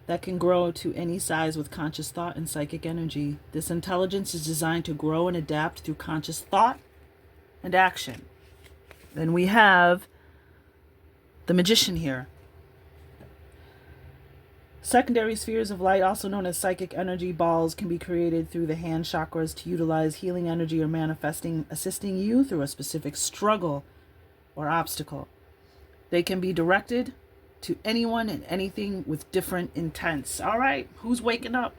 That can grow to any size with conscious thought and psychic energy. This intelligence is designed to grow and adapt through conscious thought and action. Then we have the magician here. Secondary spheres of light, also known as psychic energy balls, can be created through the hand chakras to utilize healing energy or manifesting, assisting you through a specific struggle or obstacle. They can be directed to anyone and anything with different intents. All right, who's waking up?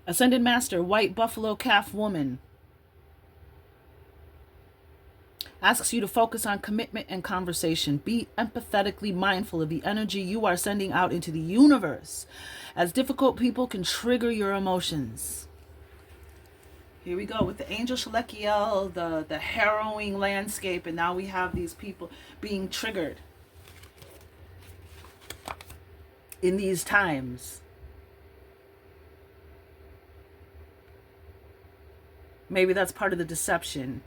Ascended Master, white buffalo calf woman, asks you to focus on commitment and conversation. Be empathetically mindful of the energy you are sending out into the universe, as difficult people can trigger your emotions. Here we go with the angel Shalekiel, the harrowing landscape, and now we have these people being triggered in these times. Maybe that's part of the deception.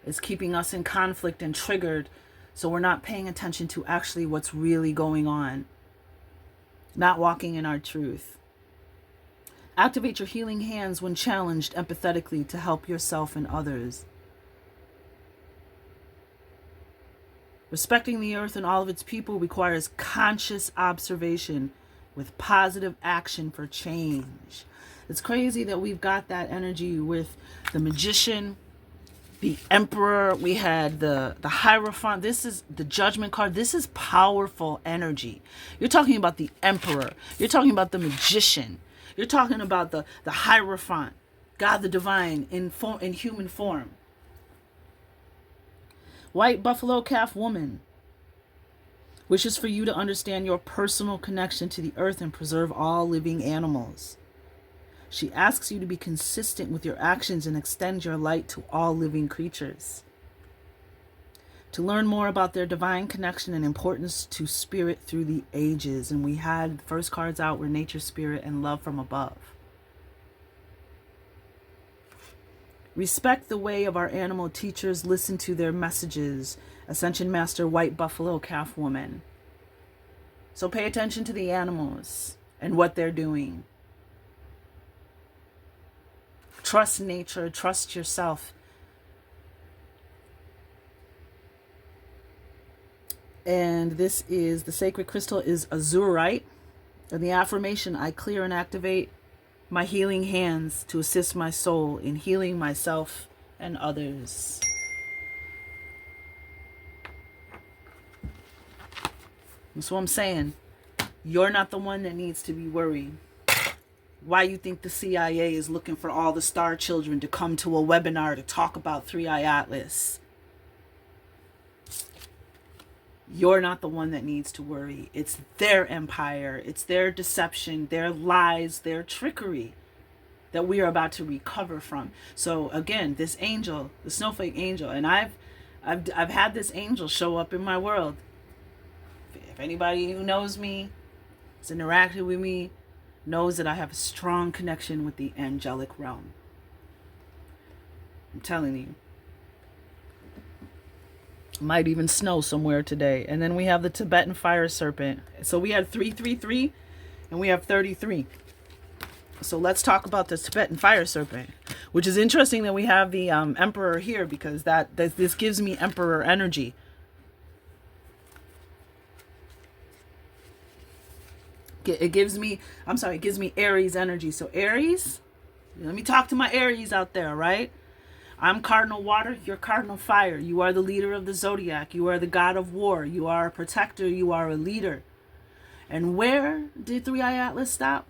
It's keeping us in conflict and triggered, so we're not paying attention to actually what's really going on. Not walking in our truth. Activate your healing hands when challenged empathetically to help yourself and others. Respecting the earth and all of its people requires conscious observation with positive action for change. It's crazy that we've got that energy with the magician, the emperor. We had the Hierophant. This is the judgment card. This is powerful energy. You're talking about the emperor. You're talking about the magician. You're talking about the Hierophant, God the divine in human form. White buffalo calf woman wishes for you to understand your personal connection to the earth and preserve all living animals. She asks you to be consistent with your actions and extend your light to all living creatures. To learn more about their divine connection and importance to spirit through the ages. And we had the first cards out were nature, spirit, and love from above. Respect the way of our animal teachers. Listen to their messages. Ascension Master, white buffalo calf woman. So pay attention to the animals and what they're doing. Trust nature, trust yourself. And this is, the sacred crystal is azurite. And the affirmation, I clear and activate my healing hands to assist my soul in healing myself and others. That's what I'm saying. You're not the one that needs to be worried. Why you think the CIA is looking for all the star children to come to a webinar to talk about 3i Atlas? You're not the one that needs to worry. It's their empire. It's their deception, their lies, their trickery that we are about to recover from. So again, this angel, the snowflake angel, and I've had this angel show up in my world. If anybody who knows me, has interacted with me, knows that I have a strong connection with the angelic realm. I'm telling you. Might even snow somewhere today. And then we have the Tibetan fire serpent. So we had 333 and we have 33. So let's talk about the Tibetan fire serpent, which is interesting that we have the emperor here, because this gives me emperor energy. It gives me Aries energy. So Aries, let me talk to my Aries out there, right? I'm cardinal water, you're cardinal fire. You are the leader of the zodiac. You are the god of war. You are a protector. You are a leader. And where did 3i Atlas stop?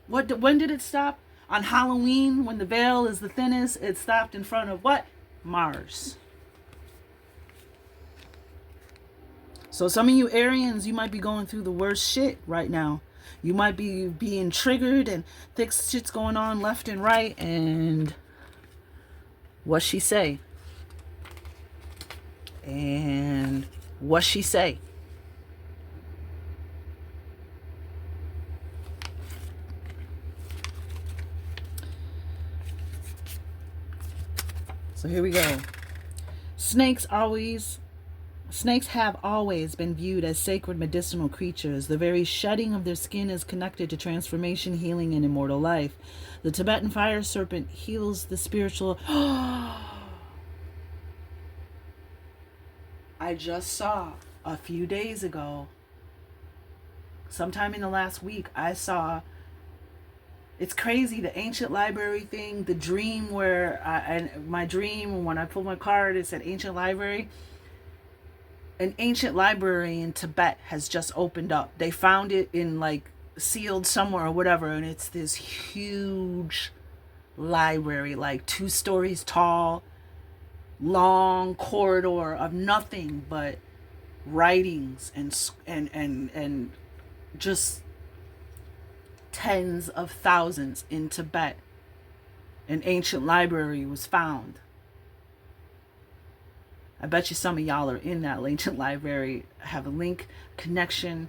When did it stop? On Halloween, when the veil is the thinnest, it stopped in front of what? Mars. So some of you Arians, you might be going through the worst shit right now. You might be being triggered and thick shit's going on left and right. And what she say? And what she say? So here we go. Snakes have always been viewed as sacred medicinal creatures. The very shedding of their skin is connected to transformation, healing, and immortal life. The Tibetan fire serpent heals the spiritual. I just saw a few days ago, sometime in the last week, I saw, it's crazy, the ancient library thing, the dream where, my dream, when I pulled my card, it said ancient library. An ancient library in Tibet has just opened up. They found it in like sealed somewhere or whatever, and it's this huge library, like 2 stories tall, long corridor of nothing but writings and just tens of thousands in Tibet. An ancient library was found. I bet you some of y'all are in that ancient library, have a link, connection.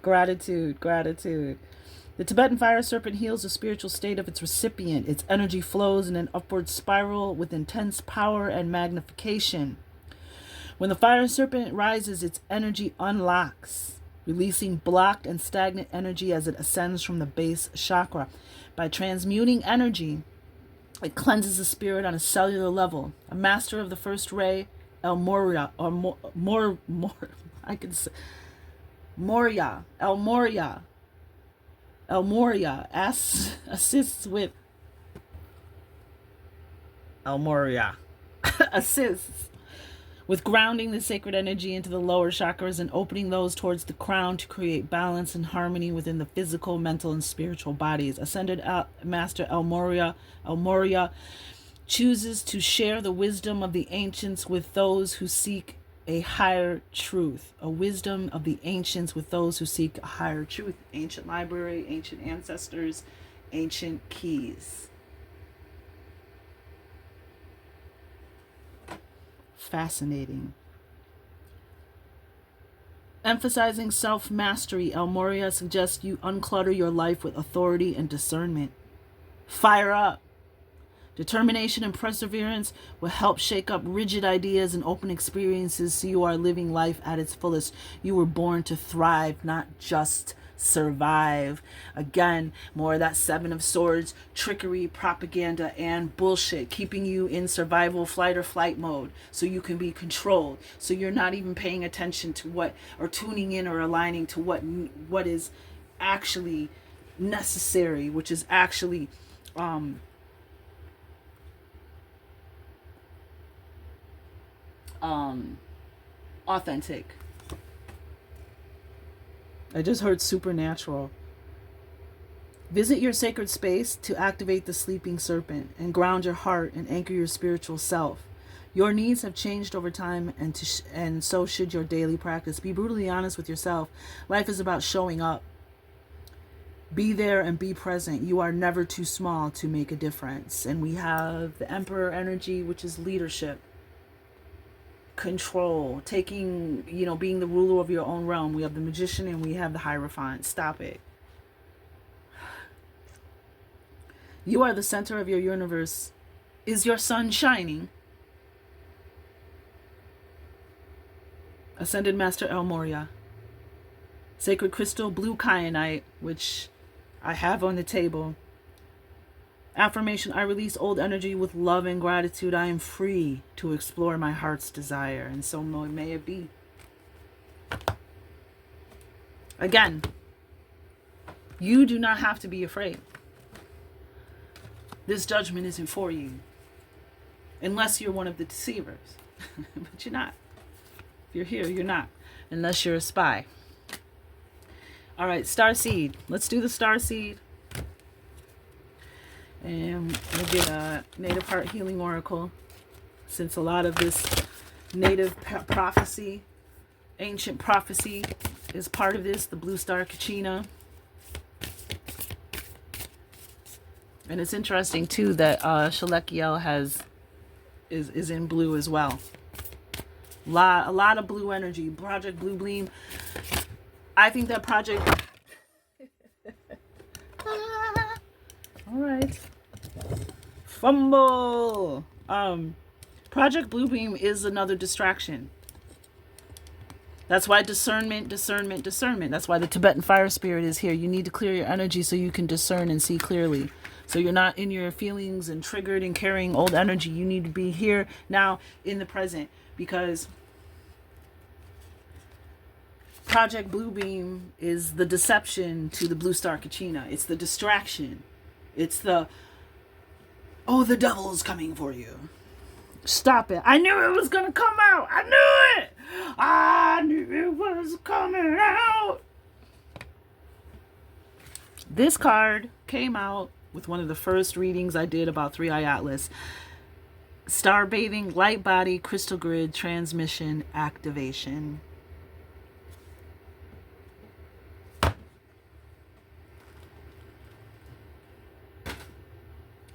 Gratitude. The Tibetan fire serpent heals the spiritual state of its recipient. Its energy flows in an upward spiral with intense power and magnification. When the fire serpent rises, its energy unlocks, releasing blocked and stagnant energy as it ascends from the base chakra. By transmuting energy, it cleanses the spirit on a cellular level. A master of the first ray, El Moria, or I can say Moria, El Moria assists with El Moria assists with grounding the sacred energy into the lower chakras and opening those towards the crown to create balance and harmony within the physical, mental, and spiritual bodies. Ascended Master El Moria chooses to share the wisdom of the ancients with those who seek a higher truth. A wisdom of the ancients with those who seek a higher truth. Ancient library, ancient ancestors, ancient keys. Fascinating. Emphasizing self-mastery, El Moria suggests you unclutter your life with authority and discernment. Fire up. Determination and perseverance will help shake up rigid ideas and open experiences so you are living life at its fullest. You were born to thrive, not just survive. Again, more of that 7 of Swords, trickery, propaganda, and bullshit, keeping you in survival, flight or flight mode so you can be controlled. So you're not even paying attention to what, or tuning in or aligning to what is actually necessary, which is actually authentic. I just heard supernatural. Visit your sacred space to activate the sleeping serpent and ground your heart and anchor your spiritual self. Your needs have changed over time, and so should your daily practice. Be brutally honest with yourself. Life is about showing up. Be there and be present. You are never too small to make a difference. And we have the Emperor energy, which is leadership, control, taking, being the ruler of your own realm. We have the Magician and we have the Hierophant. Stop it. You are the center of your universe. Is your sun shining? Ascended Master El Moria. Sacred crystal, blue kyanite, which I have on the table. Affirmation: I release old energy with love and gratitude. I am free to explore my heart's desire, and so may it be. Again, you do not have to be afraid. This judgment isn't for you, unless you're one of the deceivers. But you're not. If you're here, you're not, unless you're a spy. All right, star seed. Let's do the star seed. And we'll get a Native Heart Healing Oracle, since a lot of this native prophecy, ancient prophecy, is part of this, the blue star Kachina. And it's interesting too that Shalekiel is in blue as well. A lot of blue energy. Project Blue Beam. I think that project. All right. Fumble. Project Blue Beam is another distraction. That's why discernment. That's why the Tibetan fire spirit is here. You need to clear your energy so you can discern and see clearly. So you're not in your feelings and triggered and carrying old energy. You need to be here now in the present, because Project Blue Beam is the deception to the blue star Kachina. It's the distraction. It's the, oh, the devil is coming for you. Stop it. I knew it was going to come out. I knew it. I knew it was coming out. This card came out with one of the first readings I did about 3i Atlas. Star bathing, light body, crystal grid, transmission, activation.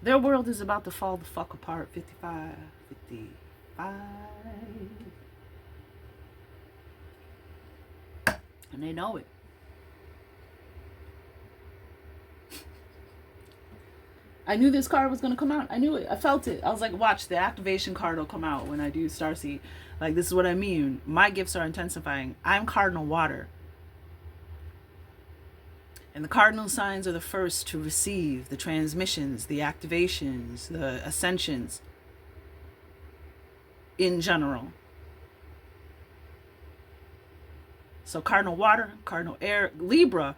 Their world is about to fall the fuck apart. 55. And they know it. I knew this card was going to come out. I knew it. I felt it. I was like, watch, the activation card will come out when I do Starseed. Like, this is what I mean. My gifts are intensifying. I'm cardinal water. And the cardinal signs are the first to receive the transmissions, the activations, the ascensions in general. So cardinal water, cardinal air, Libra.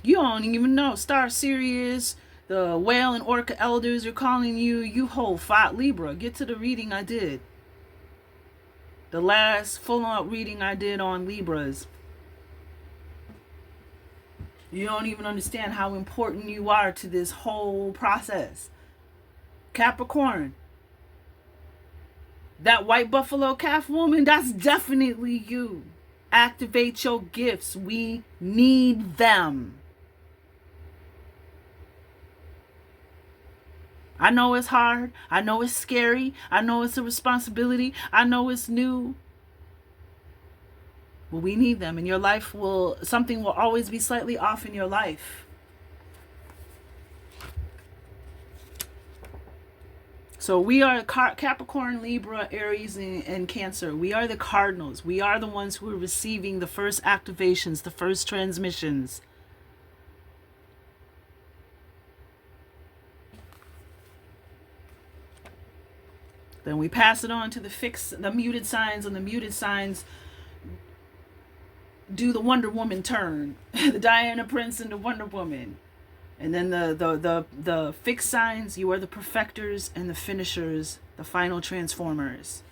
You don't even know. Star Sirius, the whale and orca elders are calling you. You hold 5 Libra. Get to the reading I did. The last full-on reading I did on Libras. You don't even understand how important you are to this whole process. Capricorn. That white buffalo calf woman, that's definitely you. Activate your gifts. We need them. I know it's hard. I know it's scary. I know it's a responsibility. I know it's new. But we need them. And your life something will always be slightly off in your life. So we are Capricorn, Libra, Aries, and Cancer. We are the cardinals. We are the ones who are receiving the first activations, the first transmissions. Then we pass it on to the muted signs, and the muted signs do the Wonder Woman turn. The Diana Prince and the Wonder Woman. And then the fixed signs, you are the perfecters and the finishers, the final transformers.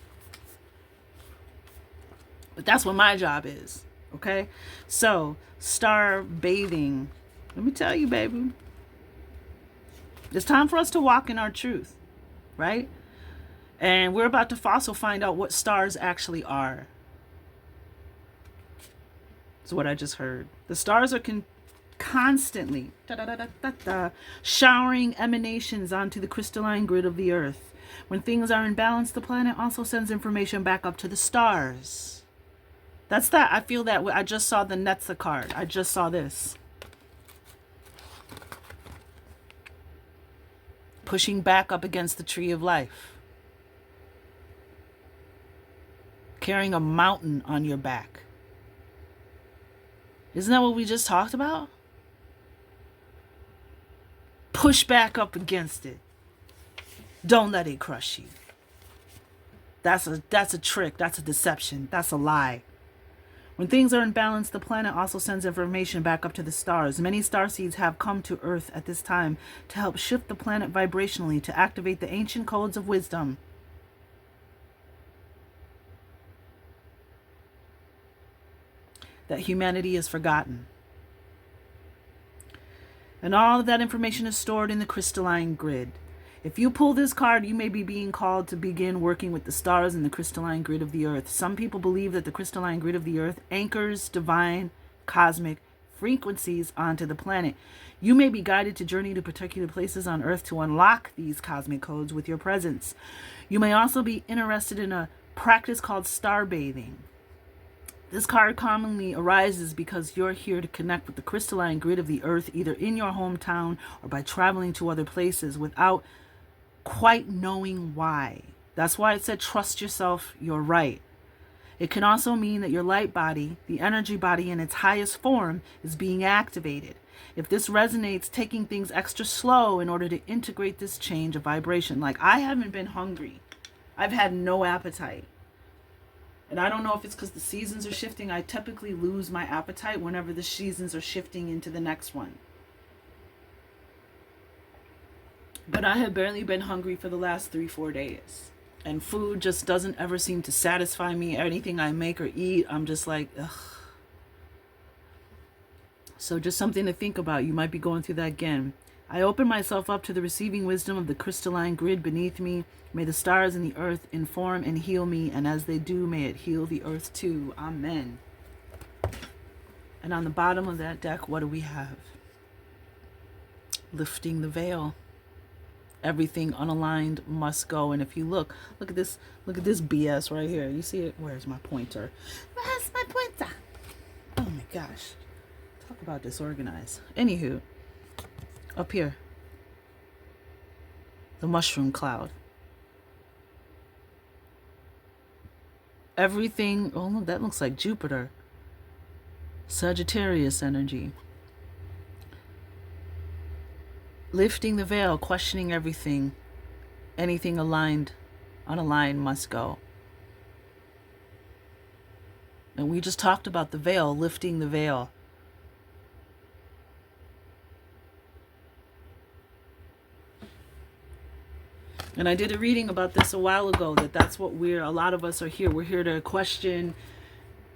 But that's what my job is, okay? So, star bathing. Let me tell you, baby. It's time for us to walk in our truth, right? And we're about to also find out what stars actually are. That's what I just heard. The stars are constantly showering emanations onto the crystalline grid of the earth. When things are in balance, the planet also sends information back up to the stars. That's that. I feel that. I just saw the Netza card. I just saw this. Pushing back up against the tree of life. Carrying a mountain on your back. Isn't that what we just talked about? Push back up against it. Don't let it crush you. That's a trick. That's a deception. That's a lie. When things are in balance, the planet also sends information back up to the stars. Many starseeds have come to Earth at this time to help shift the planet vibrationally to activate the ancient codes of wisdom. That humanity is forgotten. And all of that information is stored in the crystalline grid. If you pull this card, you may be being called to begin working with the stars and the crystalline grid of the earth. Some people believe that the crystalline grid of the earth anchors divine cosmic frequencies onto the planet. You may be guided to journey to particular places on earth to unlock these cosmic codes with your presence. You may also be interested in a practice called star bathing. This card commonly arises because you're here to connect with the crystalline grid of the earth, either in your hometown or by traveling to other places without quite knowing why. That's why it said trust yourself, you're right. It can also mean that your light body, the energy body in its highest form, is being activated. If this resonates, taking things extra slow in order to integrate this change of vibration. Like, I haven't been hungry. I've had no appetite. And I don't know if it's because the seasons are shifting. I typically lose my appetite whenever the seasons are shifting into the next one. But I have barely been hungry for the last 3-4 days. And food just doesn't ever seem to satisfy me. Anything I make or eat, I'm just like, ugh. So just something to think about. You might be going through that again. I open myself up to the receiving wisdom of the crystalline grid beneath me. May the stars and the earth inform and heal me. And as they do, may it heal the earth too. Amen. And on the bottom of that deck, what do we have? Lifting the veil. Everything unaligned must go. And if you look at this BS right here. You see it? Where's my pointer? Where's my pointer? Oh my gosh. Talk about disorganized. Anywho, up here, the mushroom cloud. Everything, oh look, that looks like Jupiter. Sagittarius energy. Lifting the veil, questioning everything. Anything aligned, unaligned must go. And we just talked about the veil, lifting the veil. And I did a reading about this a while ago, that's what a lot of us are here. We're here to question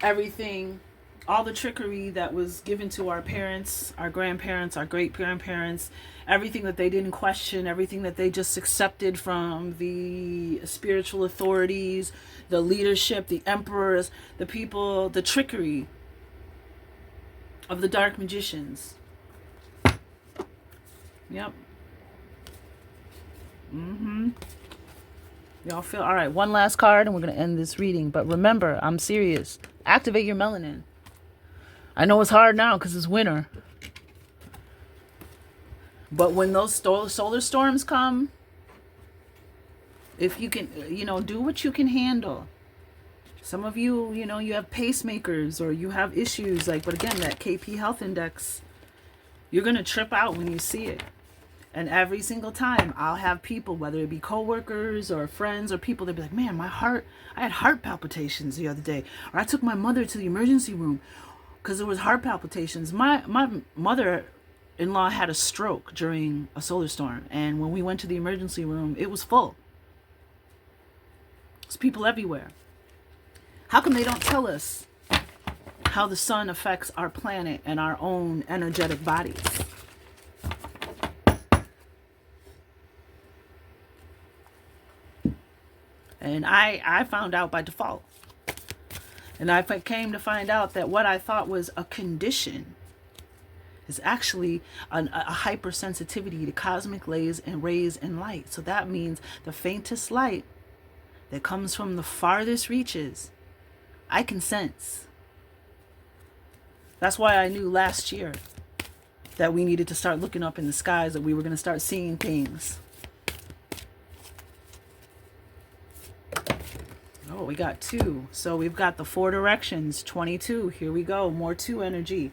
everything, all the trickery that was given to our parents, our grandparents, our great-grandparents, everything that they didn't question, everything that they just accepted from the spiritual authorities, the leadership, the emperors, the people, the trickery of the dark magicians. Yep. Y'all feel all right? One last card and we're going to end this reading. But remember, I'm serious. Activate your melanin. I know it's hard now because it's winter. But when those solar storms come, if you can, do what you can handle. Some of you, you have pacemakers or you have issues. But again, that KP health index, you're going to trip out when you see it. And every single time I'll have people, whether it be coworkers or friends or people, they'll be like, man, I had heart palpitations the other day. Or I took my mother to the emergency room because there was heart palpitations. My mother-in-law had a stroke during a solar storm. And when we went to the emergency room, it was full. There's people everywhere. How come they don't tell us how the sun affects our planet and our own energetic bodies? And I found out by default. And I came to find out that what I thought was a condition is actually a hypersensitivity to cosmic rays and light. So that means the faintest light that comes from the farthest reaches, I can sense. That's why I knew last year that we needed to start looking up in the skies, that we were going to start seeing things. Oh, we got 2. So we've got the 4 directions, 22. Here we go. More 2 energy.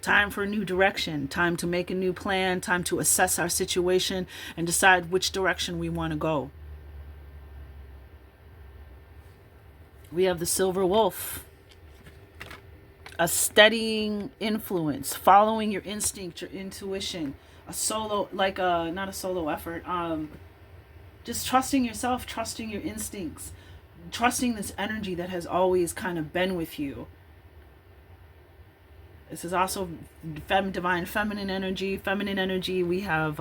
Time for a new direction. Time to make a new plan. Time to assess our situation and decide which direction we want to go. We have the silver wolf. A steadying influence. Following your instinct, your intuition. Not a solo effort. Just trusting yourself, trusting your instincts. Trusting this energy that has always kind of been with you. This is also divine feminine energy. Feminine energy, we have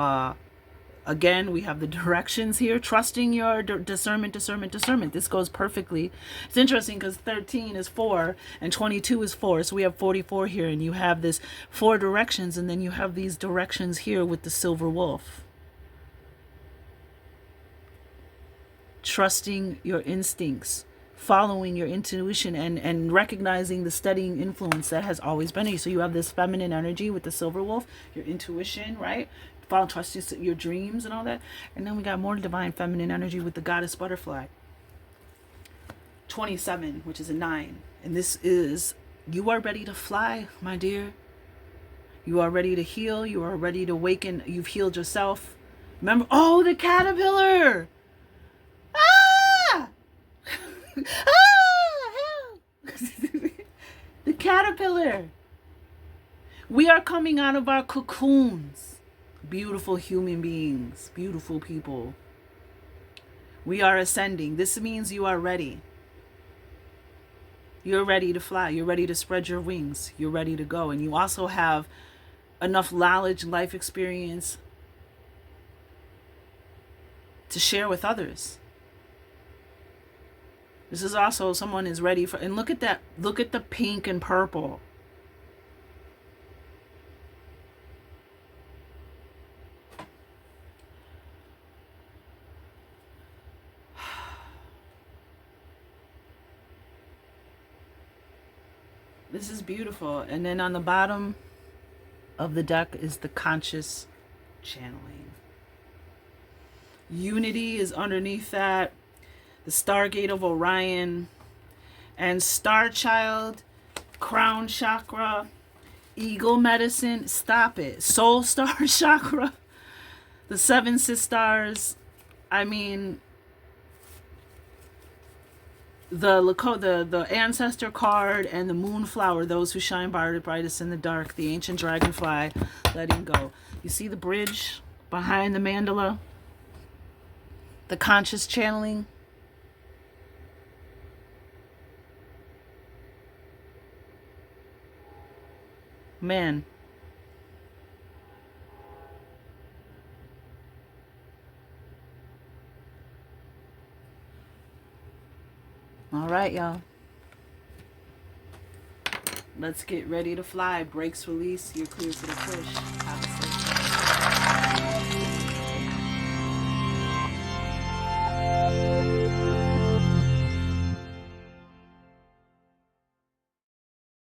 Again, we have the directions here. Trusting your discernment, discernment, discernment. This goes perfectly. It's interesting because 13 is 4 and 22 is 4. So we have 44 here, and you have this 4 directions, and then you have these directions here with the silver wolf. Trusting your instincts, following your intuition, and recognizing the steadying influence that has always been in you. So you have this feminine energy with the silver wolf, your intuition, right? Follow, trust your dreams and all that. And then we got more divine feminine energy with the goddess butterfly. 27, which is a 9. And this is, you are ready to fly, my dear. You are ready to heal. You are ready to awaken. You've healed yourself. Remember, oh, the caterpillar. Ah! Ah! The caterpillar. We are coming out of our cocoons. Beautiful human beings, beautiful people. We are ascending. This means you are ready. You're ready to fly. You're ready to spread your wings. You're ready to go. And you also have enough knowledge, life experience to share with others. This is also someone is ready for, and look at that. Look at the pink and purple. This is beautiful. And then on the bottom of the deck is the conscious channeling. Unity is underneath that. The Stargate of Orion. And Star Child, Crown Chakra, Eagle Medicine. Stop it. Soul Star Chakra. The 7 Sisters. I mean, the ancestor card and the moonflower, those who shine brightest in the dark, the ancient dragonfly, letting go. You see the bridge behind the mandala, the conscious channeling. Man, all right, y'all. Let's get ready to fly. Brakes release. You're clear for the push. Have a safe